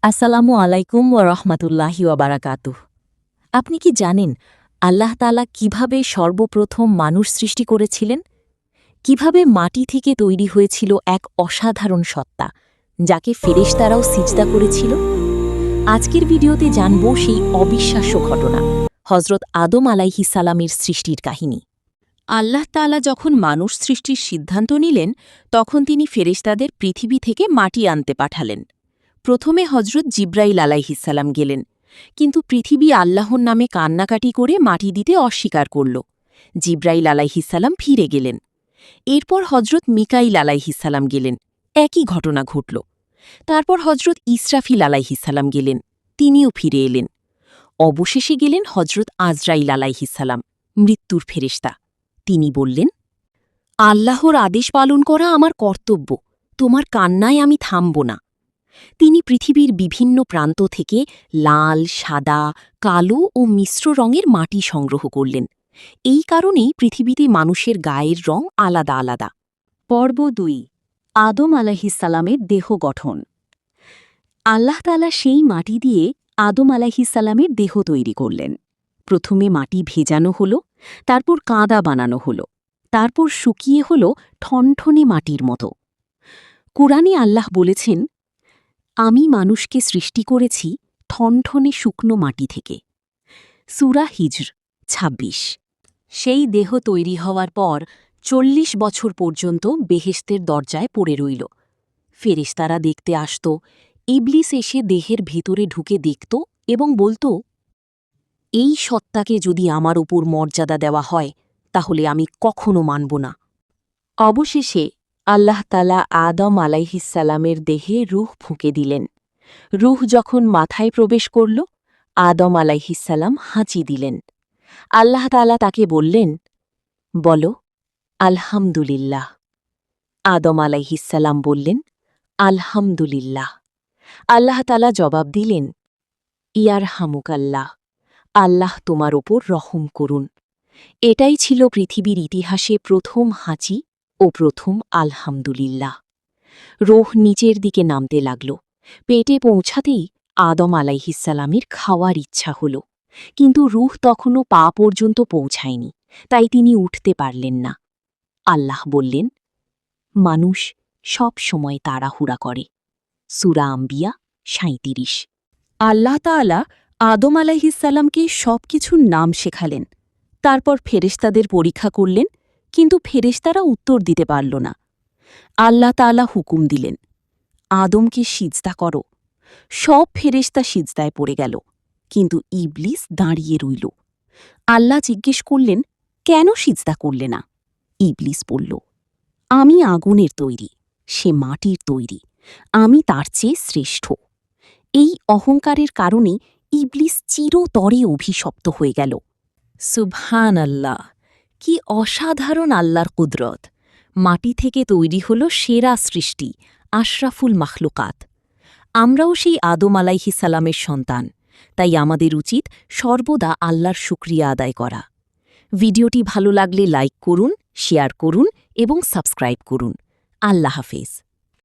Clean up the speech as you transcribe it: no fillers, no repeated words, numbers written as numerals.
আসসালামু আলাইকুম ওয়া রাহমাতুল্লাহি ওয়া বারাকাতুহ। আপনি কি জানেন আল্লাহ তাআলা কিভাবে সর্বপ্রথম মানুষ সৃষ্টি করেছিলেন? কিভাবে মাটি থেকে তৈরি হয়েছিল এক অসাধারণ সত্তা, যাকে ফেরেশতারাও সিজদা করেছিল? আজকের ভিডিওতে জানব সেই অবিশ্বাস্য ঘটনা, হযরত আদম আলাইহিস সালামের সৃষ্টির কাহিনী। আল্লাহ তাআলা যখন মানুষ সৃষ্টির সিদ্ধান্ত নিলেন, তখন তিনি ফেরেশতাদের পৃথিবী থেকে মাটি আনতে পাঠালেন। প্রথমে হজরত জিব্রাইল আলাইহিসসালাম গেলেন, কিন্তু পৃথিবী আল্লাহর নামে কান্নাকাটি করে মাটি দিতে অস্বীকার করল। জিব্রাইল আলাইহিসসালাম ফিরে গেলেন। এরপর হজরত মিকাইল আলাইহিসসালাম গেলেন, একই ঘটনা ঘটল। তারপর হজরত ইসরাফিল আলাইহিসসালাম গেলেন, তিনিও ফিরে এলেন। অবশেষে গেলেন হজরত আজরাইল আলাইহিসসালাম, মৃত্যুর ফেরেশতা। তিনি বললেন, আল্লাহর আদেশ পালন করা আমার কর্তব্য, তোমার কান্নায় আমি থামব না। তিনি পৃথিবীর বিভিন্ন প্রান্ত থেকে লাল, সাদা, কালো ও মিশ্র রঙের মাটি সংগ্রহ করলেন। এই কারণেই পৃথিবীতে মানুষের গায়ের রং আলাদা আলাদা। পর্ব ২, আদম আলাইহিসসালামের দেহ গঠন। আল্লাহ তাআলা সেই মাটি দিয়ে আদম আলাইহিসসালামের দেহ তৈরি করলেন। প্রথমে মাটি ভেজানো হল, তারপর কাঁদা বানানো হল, তারপর শুকিয়ে হল ঠনঠনে মাটির মতো। কুরআনে আল্লাহ বলেছেন, আমি মানুষকে সৃষ্টি করেছি ঠনঠনে শুকনো মাটি থেকে। সূরা হিজর ২৬। সেই দেহ তৈরি হওয়ার পর ৪০ বছর পর্যন্ত বেহেশতের দরজায় পড়ে রইল। ফেরেশতারা দেখতে আসত, ইবলিস এসে দেহের ভেতরে ঢুকে দেখত এবং বলত, এই সত্তাকে যদি আমার উপর মর্যাদা দেওয়া হয়, তাহলে আমি কখনো মানব না। অবশেষে আল্লাহ তাআলা আদম আলাইহিসসালামের দেহে রূহ ফুঁকে দিলেন। রূহ যখন মাথায় প্রবেশ করল, আদম আলাইহিসসালাম হাঁচি দিলেন। আল্লাহ তাআলা তাকে বললেন, বলো, আলহামদুলিল্লাহ। আদম আলাইহিসসালাম বললেন, আলহামদুলিল্লাহ। আল্লাহ তাআলা জবাব দিলেন, ইয়ারহামুকাল্লাহ, আল্লাহ তোমার ওপর রহম করুন। এটাই ছিল পৃথিবীর ইতিহাসে প্রথম হাঁচি ও প্রথম আলহামদুলিল্লাহ। রূহ নিচের দিকে নামতে লাগল। পেটে পৌঁছাতেই আদম আলাইহিসসালামের খাওয়ার ইচ্ছা হল, কিন্তু রূহ তখনও পা পর্যন্ত পৌঁছায়নি, তাই তিনি উঠতে পারলেন না। আল্লাহ বললেন, মানুষ সব সময় তাড়াহুড়া করে। সূরা আম্বিয়া ৩৭। আল্লাহ তাআলা আদম আলাইহিসসালামকে সবকিছুর নাম শেখালেন। তারপর ফেরেশতাদের পরীক্ষা করলেন, কিন্তু ফেরেশতারা উত্তর দিতে পারল না। আল্লাহ তাআলা হুকুম দিলেন, আদমকে সিজদা করো। সব ফেরেশতা সিজদায় পড়ে গেল, কিন্তু ইবলিস দাঁড়িয়ে রইল। আল্লাহ জিজ্ঞেস করলেন, কেন সিজদা করলে না? ইবলিস বলল, আমি আগুনের তৈরি, সে মাটির তৈরি, আমি তার চেয়ে শ্রেষ্ঠ। এই অহংকারের কারণে ইবলিস চিরতরে অভিশপ্ত হয়ে গেল। সুবহানাল্লাহ, কি অসাধারণ আল্লাহর কুদরত! মাটি থেকে তৈরি হল সেরা সৃষ্টি, আশরাফুল মাখলুকাত। আমরাও সেই আদম আলাইহিসসালামের সন্তান, তাই আমাদের উচিত সর্বদা আল্লাহর শুকরিয়া আদায় করা। ভিডিওটি ভালো লাগলে লাইক করুন, শেয়ার করুন এবং সাবস্ক্রাইব করুন। আল্লাহ হাফেজ।